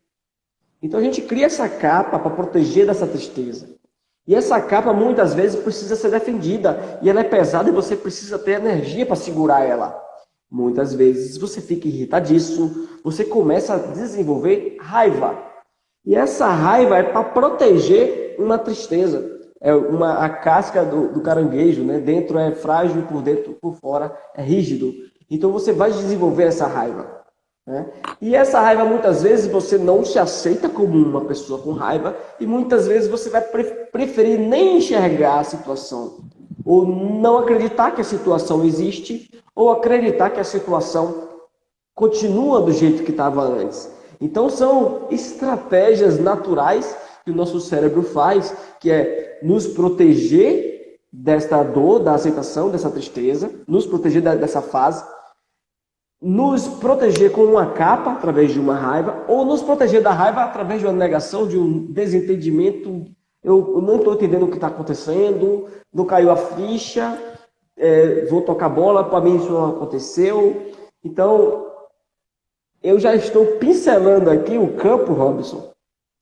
Então a gente cria essa capa para proteger dessa tristeza. E essa capa muitas vezes precisa ser defendida. E ela é pesada e você precisa ter energia para segurar ela. Muitas vezes você fica irritadíssimo, você começa a desenvolver raiva. E essa raiva é para proteger uma tristeza. A casca do caranguejo, né? Dentro é frágil, por dentro, por fora é rígido. Então você vai desenvolver essa raiva. Né? E essa raiva, muitas vezes, você não se aceita como uma pessoa com raiva, e muitas vezes você vai preferir nem enxergar a situação, ou não acreditar que a situação existe, ou acreditar que a situação continua do jeito que estava antes. Então são estratégias naturais que o nosso cérebro faz, que é nos proteger desta dor, da aceitação, dessa tristeza, nos proteger dessa fase, nos proteger com uma capa através de uma raiva, ou nos proteger da raiva através de uma negação, de um desentendimento. Eu não estou entendendo o que está acontecendo, não caiu a ficha, vou tocar bola, para mim isso não aconteceu. Então, eu já estou pincelando aqui o campo, Robson.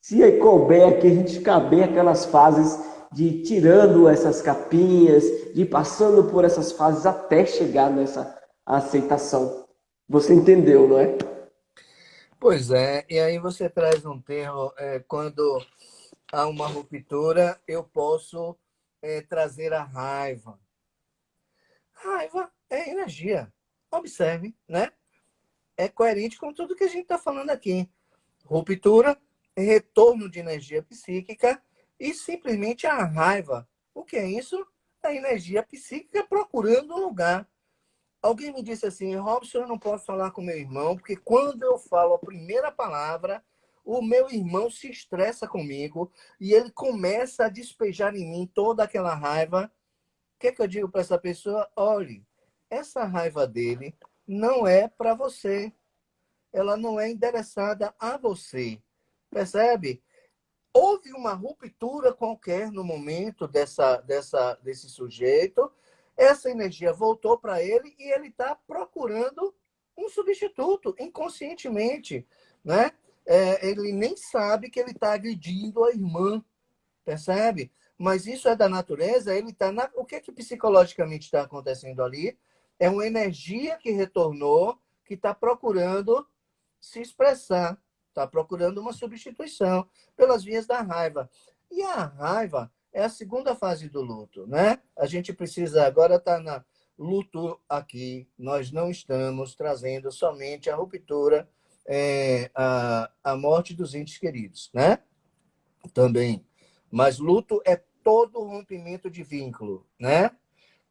Se couber aqui, a gente caber aquelas fases de tirando essas capinhas, de passando por essas fases até chegar nessa aceitação. Você entendeu, não é? Pois é, e aí você traz um termo, quando há uma ruptura, eu posso trazer a raiva. Raiva é energia. Observe, né? É coerente com tudo que a gente está falando aqui. Ruptura, retorno de energia psíquica e simplesmente a raiva. O que é isso? A energia psíquica procurando um lugar. Alguém me disse assim, Robson, eu não posso falar com meu irmão, porque quando eu falo a primeira palavra, o meu irmão se estressa comigo e ele começa a despejar em mim toda aquela raiva. O que é que eu digo para essa pessoa? Olhe, essa raiva dele não é para você. Ela não é endereçada a você. Percebe? Houve uma ruptura qualquer no momento desse sujeito, essa energia voltou para ele e ele está procurando um substituto, inconscientemente. Né? Ele nem sabe que ele está agredindo a irmã, percebe? Mas isso é da natureza, ele está O que é que psicologicamente está acontecendo ali? É uma energia que retornou, que está procurando se expressar, está procurando uma substituição pelas vias da raiva. E a raiva é a segunda fase do luto, né? A gente precisa agora estar na luto aqui. Nós não estamos trazendo somente a ruptura, a morte dos entes queridos, né? Também. Mas luto é todo rompimento de vínculo, né?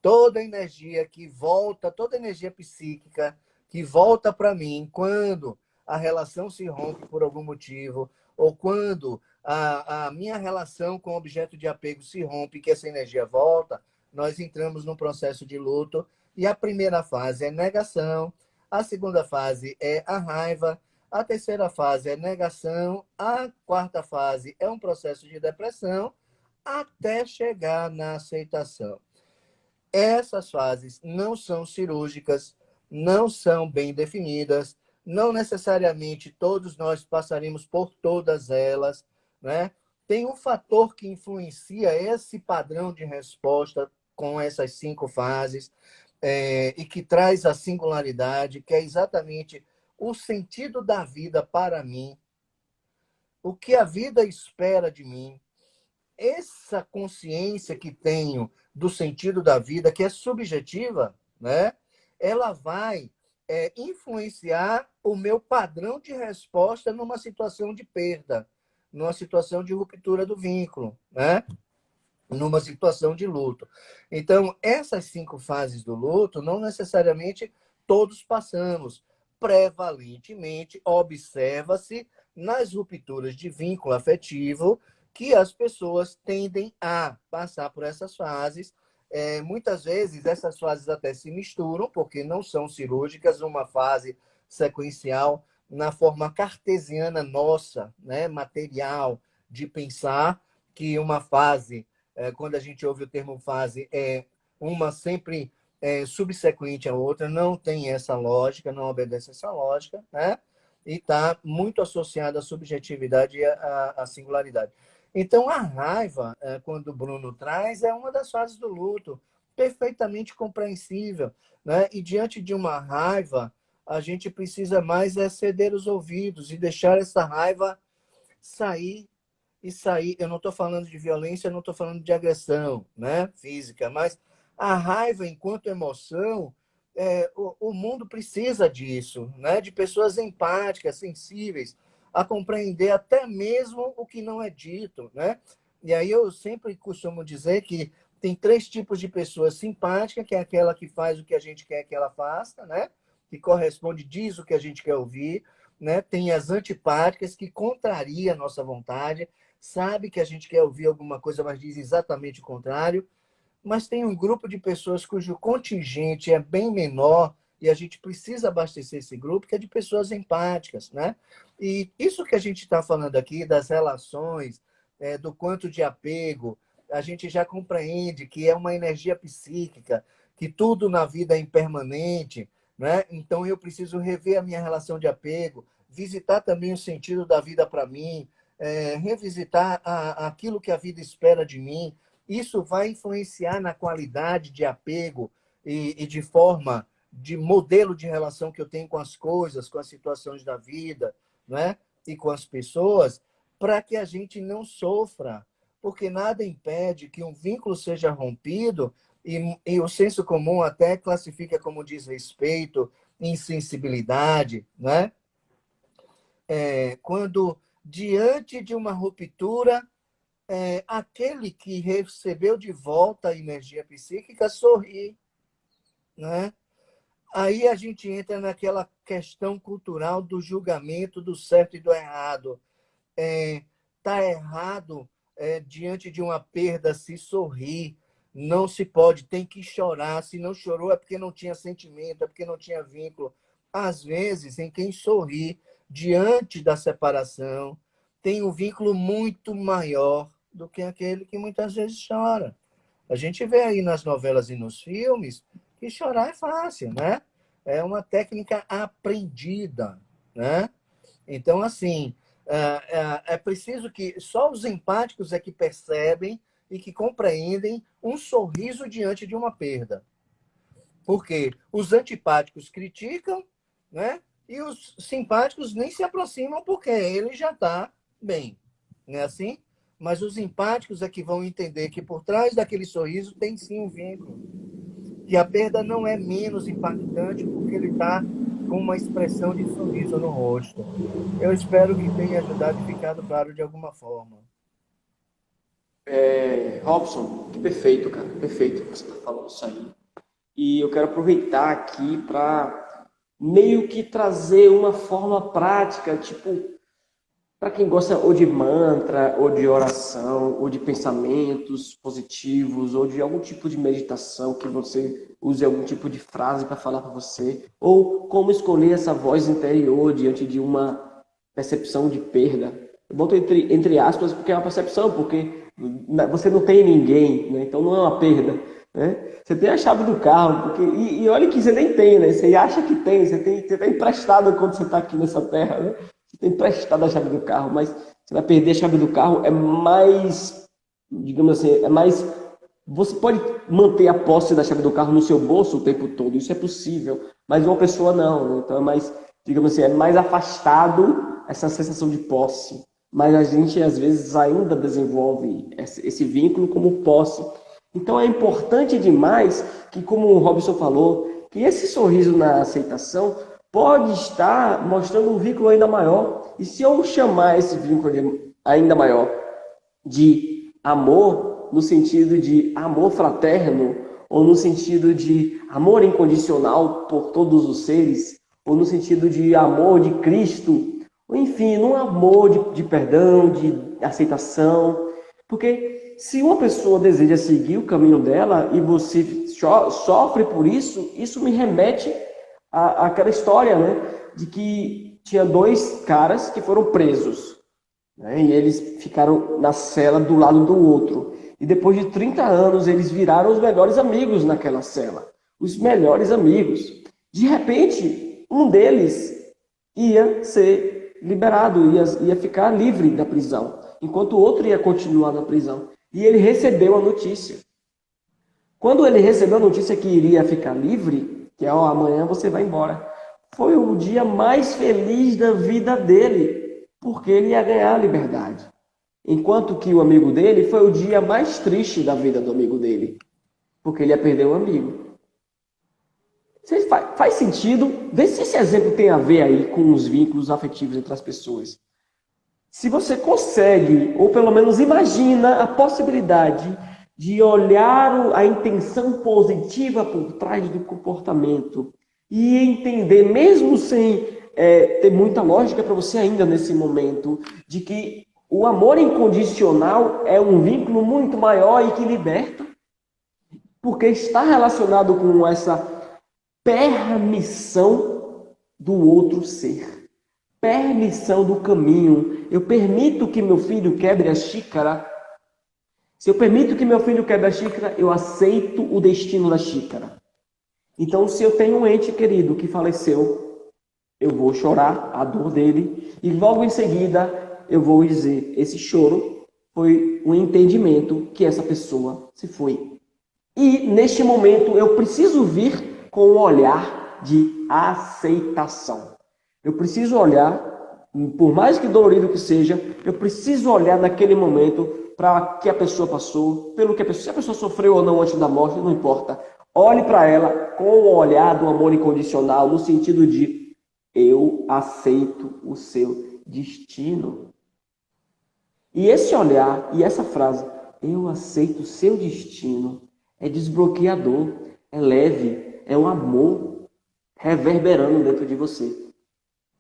Toda energia que volta, toda energia psíquica que volta para mim quando a relação se rompe por algum motivo, ou quando a minha relação com o objeto de apego se rompe, que essa energia volta, nós entramos num processo de luto. E a primeira fase é negação, a segunda fase é a raiva, a terceira fase é negação, a quarta fase é um processo de depressão, até chegar na aceitação. Essas fases não são cirúrgicas, não são bem definidas, não necessariamente todos nós passaremos por todas elas, né? Tem um fator que influencia esse padrão de resposta com essas 5 fases, e que traz a singularidade, que é exatamente o sentido da vida para mim, o que a vida espera de mim. Essa consciência que tenho do sentido da vida, que é subjetiva, né? Ela vai influenciar o meu padrão de resposta numa situação de perda, numa situação de ruptura do vínculo, né? Numa situação de luto. Então, essas 5 fases do luto, não necessariamente todos passamos. Prevalentemente, observa-se nas rupturas de vínculo afetivo que as pessoas tendem a passar por essas fases. Muitas vezes, essas fases até se misturam, porque não são cirúrgicas, uma fase sequencial na forma cartesiana nossa, né, material, de pensar que uma fase, quando a gente ouve o termo fase, é uma sempre subsequente à outra, não tem essa lógica, não obedece essa lógica, né? E está muito associada à subjetividade e à singularidade. Então, a raiva, quando o Bruno traz, é uma das fases do luto, perfeitamente compreensível, né? E diante de uma raiva, a gente precisa mais ceder os ouvidos e deixar essa raiva sair e sair. Eu não estou falando de violência, eu não estou falando de agressão, né, física, mas a raiva enquanto emoção, o mundo precisa disso, né, de pessoas empáticas, sensíveis, a compreender até mesmo o que não é dito, né? E aí eu sempre costumo dizer que tem 3 tipos de pessoas: simpática, que é aquela que faz o que a gente quer que ela faça, né? Que corresponde, diz o que a gente quer ouvir, né? Tem as antipáticas, que contraria a nossa vontade, sabe que a gente quer ouvir alguma coisa, mas diz exatamente o contrário. Mas tem um grupo de pessoas cujo contingente é bem menor e a gente precisa abastecer esse grupo, que é de pessoas empáticas, né? E isso que a gente está falando aqui, das relações, do quanto de apego, a gente já compreende que é uma energia psíquica, que tudo na vida é impermanente, né? Então eu preciso rever a minha relação de apego, visitar também o sentido da vida para mim, revisitar aquilo que a vida espera de mim. Isso vai influenciar na qualidade de apego e de forma, de modelo de relação que eu tenho com as coisas, com as situações da vida, né? E com as pessoas, para que a gente não sofra. Porque nada impede que um vínculo seja rompido e o senso comum até classifica como desrespeito, insensibilidade, né? Quando, diante de uma ruptura, aquele que recebeu de volta a energia psíquica sorri, né? Aí a gente entra naquela questão cultural do julgamento do certo e do errado. Tá errado, diante de uma perda, se sorrir. Não se pode, tem que chorar. Se não chorou é porque não tinha sentimento, é porque não tinha vínculo. Às vezes, em quem sorri diante da separação, tem um vínculo muito maior do que aquele que muitas vezes chora. A gente vê aí nas novelas e nos filmes que chorar é fácil, né? É uma técnica aprendida, né? Então, assim, é preciso que só os empáticos é que percebem e que compreendem um sorriso diante de uma perda. Porque os antipáticos criticam, né? E os simpáticos nem se aproximam porque ele já está bem. Não é assim? Mas os empáticos é que vão entender que por trás daquele sorriso tem sim um vínculo. E a perda não é menos impactante porque ele está com uma expressão de sorriso no rosto. Eu espero que tenha ajudado e ficado claro de alguma forma. Robson, que perfeito, cara, perfeito que você está falando isso aí. E eu quero aproveitar aqui para meio que trazer uma forma prática, tipo, para quem gosta ou de mantra, ou de oração, ou de pensamentos positivos, ou de algum tipo de meditação que você use algum tipo de frase para falar para você, ou como escolher essa voz interior diante de uma percepção de perda. Eu boto entre aspas porque é uma percepção, porque você não tem ninguém, né? Então não é uma perda. Né? Você tem a chave do carro, porque, e olha que você nem tem, né? Você acha que tem, você tem emprestado quando você está aqui nessa terra, né? Você tem emprestado a chave do carro, mas você vai perder a chave do carro, é mais, digamos assim, é mais. Você pode manter a posse da chave do carro no seu bolso o tempo todo, isso é possível, mas uma pessoa não, né? Então é mais, digamos assim, é mais afastado essa sensação de posse. Mas a gente às vezes ainda desenvolve esse vínculo como posse. Então é importante demais que, como o Robson falou, que esse sorriso na aceitação pode estar mostrando um vínculo ainda maior. E se eu chamar esse vínculo ainda maior de amor, no sentido de amor fraterno, ou no sentido de amor incondicional por todos os seres, ou no sentido de amor de Cristo, ou enfim, num amor de perdão, de aceitação. Porque se uma pessoa deseja seguir o caminho dela e você sofre por isso, isso me remete àquela história, né? De que tinha 2 caras que foram presos, né? E eles ficaram na cela do lado do outro. E depois de 30 anos, eles viraram os melhores amigos naquela cela. Os melhores amigos. De repente, um deles ia ser liberado, ia ficar livre da prisão, enquanto o outro ia continuar na prisão. E ele recebeu a notícia. Quando ele recebeu a notícia que iria ficar livre, que ó, amanhã você vai embora, foi o dia mais feliz da vida dele, porque ele ia ganhar a liberdade. Enquanto que o amigo dele foi o dia mais triste da vida do amigo dele, porque ele ia perder o amigo. Faz sentido? Vê se esse exemplo tem a ver aí com os vínculos afetivos entre as pessoas. Se você consegue, ou pelo menos imagina a possibilidade de olhar a intenção positiva por trás do comportamento e entender, mesmo sem ter muita lógica para você ainda nesse momento, de que o amor incondicional é um vínculo muito maior e que liberta, porque está relacionado com essa permissão do outro ser. Permissão do caminho. Eu permito que meu filho quebre a xícara. Se eu permito que meu filho quebre a xícara, eu aceito o destino da xícara. Então, se eu tenho um ente querido que faleceu, eu vou chorar a dor dele e logo em seguida eu vou dizer, esse choro foi um entendimento que essa pessoa se foi. E neste momento eu preciso vir com um olhar de aceitação. Eu preciso olhar, por mais que dolorido que seja, eu preciso olhar naquele momento para que a pessoa passou, pelo que a pessoa, se a pessoa sofreu ou não antes da morte, não importa. Olhe para ela com o olhar do amor incondicional, no sentido de eu aceito o seu destino. E esse olhar e essa frase, eu aceito o seu destino, é desbloqueador, é leve, é um amor reverberando dentro de você.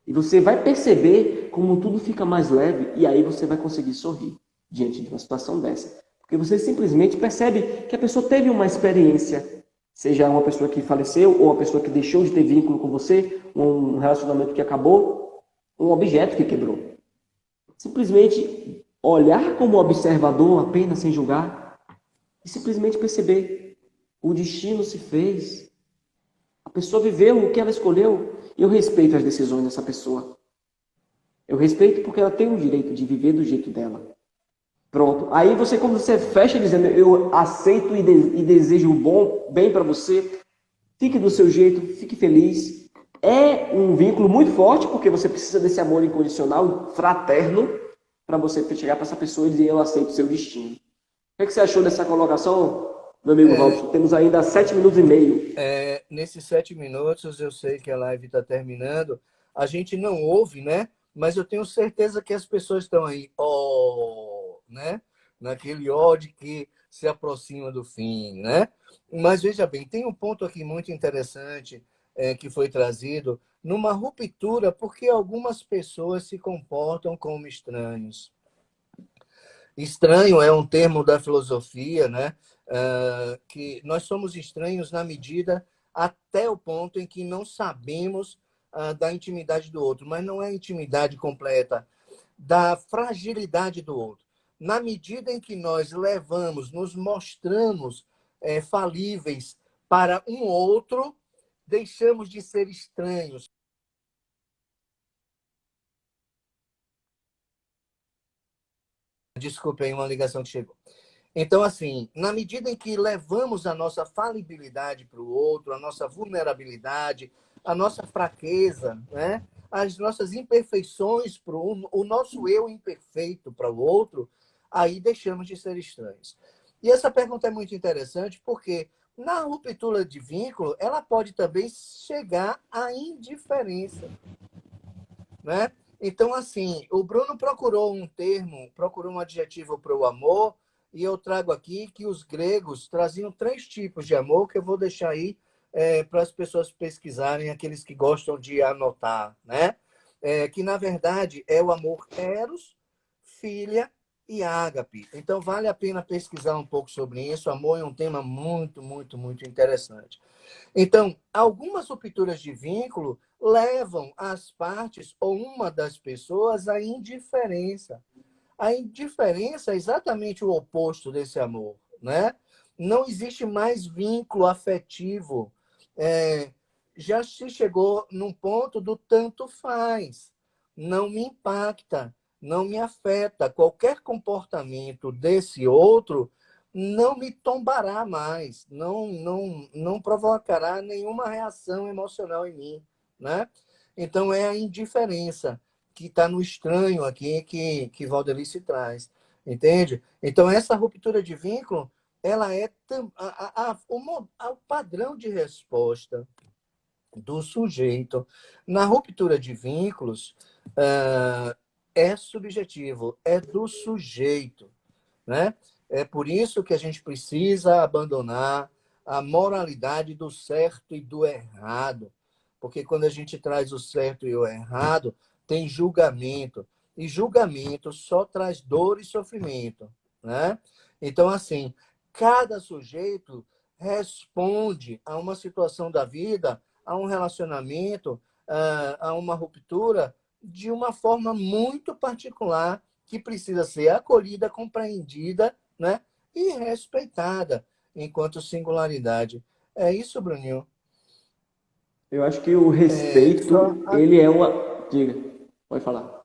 E você vai perceber como tudo fica mais leve e aí você vai conseguir sorrir diante de uma situação dessa. Porque você simplesmente percebe que a pessoa teve uma experiência, seja uma pessoa que faleceu ou uma pessoa que deixou de ter vínculo com você, um relacionamento que acabou, um objeto que quebrou. Simplesmente olhar como observador apenas sem julgar e simplesmente perceber o destino se fez. A pessoa viveu o que ela escolheu. Eu respeito as decisões dessa pessoa. Eu respeito porque ela tem o direito de viver do jeito dela. Pronto. Aí você, quando você fecha dizendo eu aceito e desejo o bem para você, fique do seu jeito, fique feliz. É um vínculo muito forte porque você precisa desse amor incondicional, fraterno, para você chegar para essa pessoa e dizer eu aceito o seu destino. O que você achou dessa colocação, meu amigo Robson? Temos ainda 7 minutos e meio. Nesses 7 minutos, eu sei que a live está terminando. A gente não ouve, né? Mas eu tenho certeza que as pessoas estão aí, né? Naquele ódio que se aproxima do fim, né? Mas veja bem, tem um ponto aqui muito interessante que foi trazido numa ruptura, porque algumas pessoas se comportam como estranhos. Estranho é um termo da filosofia, né? Que nós somos estranhos na medida até o ponto em que não sabemos da intimidade do outro, mas não é intimidade completa, da fragilidade do outro. Na medida em que nós levamos, nos mostramos falíveis para um outro, deixamos de ser estranhos. Desculpem, uma ligação que chegou. Então, assim, na medida em que levamos a nossa falibilidade para o outro, a nossa vulnerabilidade, a nossa fraqueza, né? As nossas imperfeições para o nosso eu imperfeito para o outro, aí deixamos de ser estranhos. E essa pergunta é muito interessante porque na ruptura de vínculo, ela pode também chegar à indiferença, né? Então, assim, o Bruno procurou um adjetivo para o amor, e eu trago aqui que os gregos traziam 3 tipos de amor, que eu vou deixar aí para as pessoas pesquisarem, aqueles que gostam de anotar, né? Que, na verdade, é o amor eros, filia e ágape. Então, vale a pena pesquisar um pouco sobre isso. O amor é um tema muito, muito, muito interessante. Então, algumas rupturas de vínculo levam as partes ou uma das pessoas à indiferença. A indiferença é exatamente o oposto desse amor, né? Não existe mais vínculo afetivo. Já se chegou num ponto do tanto faz. Não me impacta, não me afeta. Qualquer comportamento desse outro não me tombará mais, não provocará nenhuma reação emocional em mim, né? Então é a indiferença que está no estranho aqui que Valdelice traz, entende? Então essa ruptura de vínculo, ela é o padrão de resposta do sujeito. Na ruptura de vínculos, é subjetivo, é do sujeito, né? É por isso que a gente precisa abandonar a moralidade do certo e do errado. Porque quando a gente traz o certo e o errado, tem julgamento. E julgamento só traz dor e sofrimento, né? Então, assim, cada sujeito responde a uma situação da vida, a um relacionamento, a uma ruptura, de uma forma muito particular, que precisa ser acolhida, compreendida, né? E respeitada enquanto singularidade. É isso, Bruninho. Eu acho que o Só, respeito, ele é uma... Diga, pode falar.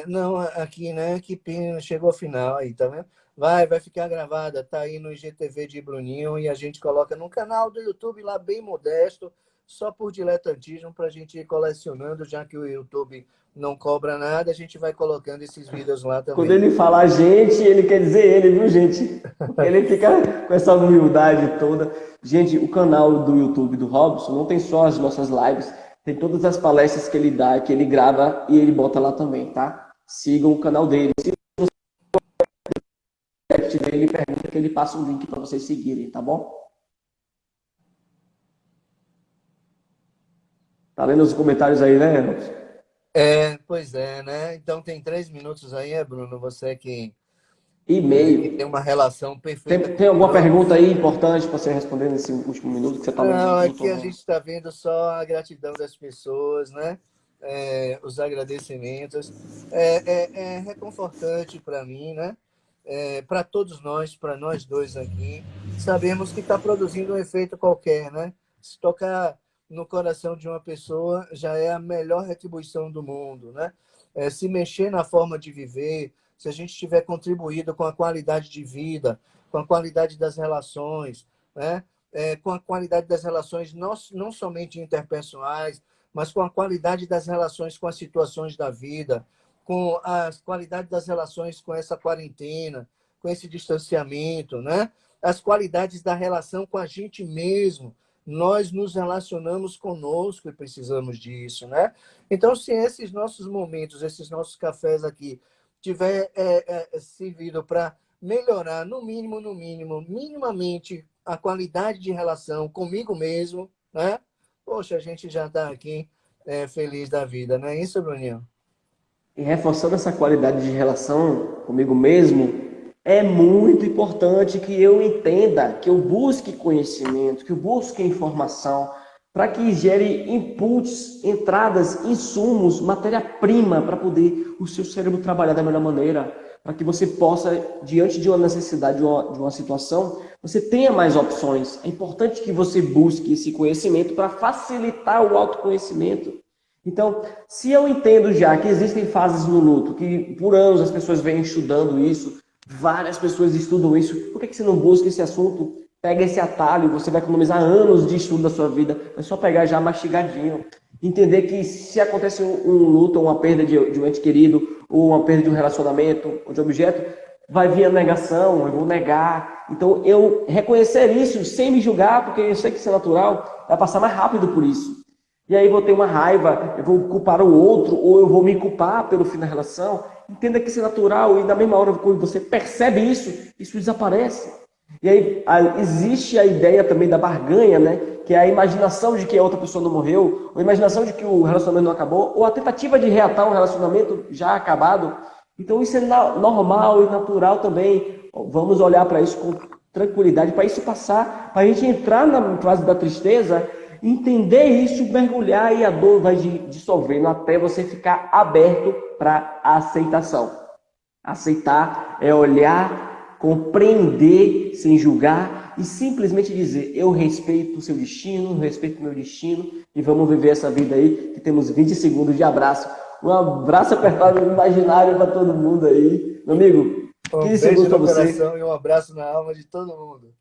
não, aqui, né? Que pena, chegou ao final aí, tá vendo? Vai ficar gravada, tá aí no IGTV de Bruninho e a gente coloca no canal do YouTube lá bem modesto, só por diletantismo, para a gente ir colecionando, já que o YouTube não cobra nada, a gente vai colocando esses vídeos lá Quando também. ele fala a gente, ele quer dizer ele, viu, gente? Porque ele fica com essa humildade toda. Gente, o canal do YouTube do Robson não tem só as nossas lives, tem todas as palestras que ele dá, que ele grava e ele bota lá também, tá? Sigam o canal dele. Se você dele, pergunta que ele passa um link para vocês seguirem, tá bom? Tá lendo os comentários aí, né, Robson? Pois é, né? Então tem 3 minutos aí, Bruno, você que tem E-mail. uma relação perfeita Tem com alguma pergunta nós. aí importante para você responder nesse último minuto que você está lendo Não, junto? aqui a gente está vendo só a gratidão das pessoas, né? Os agradecimentos. É reconfortante para mim, né? Para todos nós, para nós dois aqui, sabemos que está produzindo um efeito qualquer, né? Se tocar no coração de uma pessoa já é a melhor retribuição do mundo, né? Se mexer na forma de viver, se a gente tiver contribuído com a qualidade de vida, com a qualidade das relações, né? Com a qualidade das relações não somente interpessoais, mas com a qualidade das relações com as situações da vida, com a qualidade das relações com essa quarentena, com esse distanciamento, né? As qualidades da relação com a gente mesmo. Nós nos relacionamos conosco e precisamos disso, né? Então, se esses nossos momentos, esses nossos cafés aqui, tiver servido para melhorar, no mínimo, minimamente, a qualidade de relação comigo mesmo, né? Poxa, a gente já está aqui feliz da vida, não é isso, Bruninho? E reforçando essa qualidade de relação comigo mesmo, é muito importante que eu entenda, que eu busque conhecimento, que eu busque informação, para que gere inputs, entradas, insumos, matéria-prima para poder o seu cérebro trabalhar da melhor maneira, para que você possa, diante de uma necessidade, de uma situação, você tenha mais opções. É importante que você busque esse conhecimento para facilitar o autoconhecimento. Então, se eu entendo já que existem fases no luto, que por anos as pessoas vêm estudando isso, várias pessoas estudam isso, por que você não busca esse assunto? Pega esse atalho, você vai economizar anos de estudo da sua vida, é só pegar já mastigadinho. Entender que se acontece um luto, ou uma perda de um ente querido, ou uma perda de um relacionamento, ou de um objeto, vai vir a negação, eu vou negar. Então, eu reconhecer isso sem me julgar, porque eu sei que isso é natural, vai passar mais rápido por isso. E aí vou ter uma raiva, eu vou culpar o outro, ou eu vou me culpar pelo fim da relação. Entenda que isso é natural e na mesma hora quando você percebe isso desaparece. E aí existe a ideia também da barganha, né? Que é a imaginação de que a outra pessoa não morreu, ou a imaginação de que o relacionamento não acabou, ou a tentativa de reatar um relacionamento já acabado. Então isso é normal e natural também. Vamos olhar para isso com tranquilidade, para isso passar, para a gente entrar na fase da tristeza, entender isso, mergulhar e a dor vai dissolvendo até você ficar aberto para a aceitação. Aceitar é olhar, compreender sem julgar e simplesmente dizer: eu respeito o seu destino, eu respeito o meu destino e vamos viver essa vida aí, que temos 20 segundos de abraço. Um abraço apertado imaginário para todo mundo aí. Meu amigo, Um 15 beijo segundos para no você. coração e um abraço na alma de todo mundo.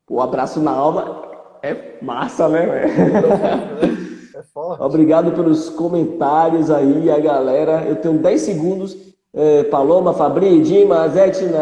O abraço na alma é massa, né, velho? Profundo, né? É forte. Obrigado pelos comentários aí, a galera. Eu tenho 10 segundos. Paloma, Fabri, Dimas, Etna.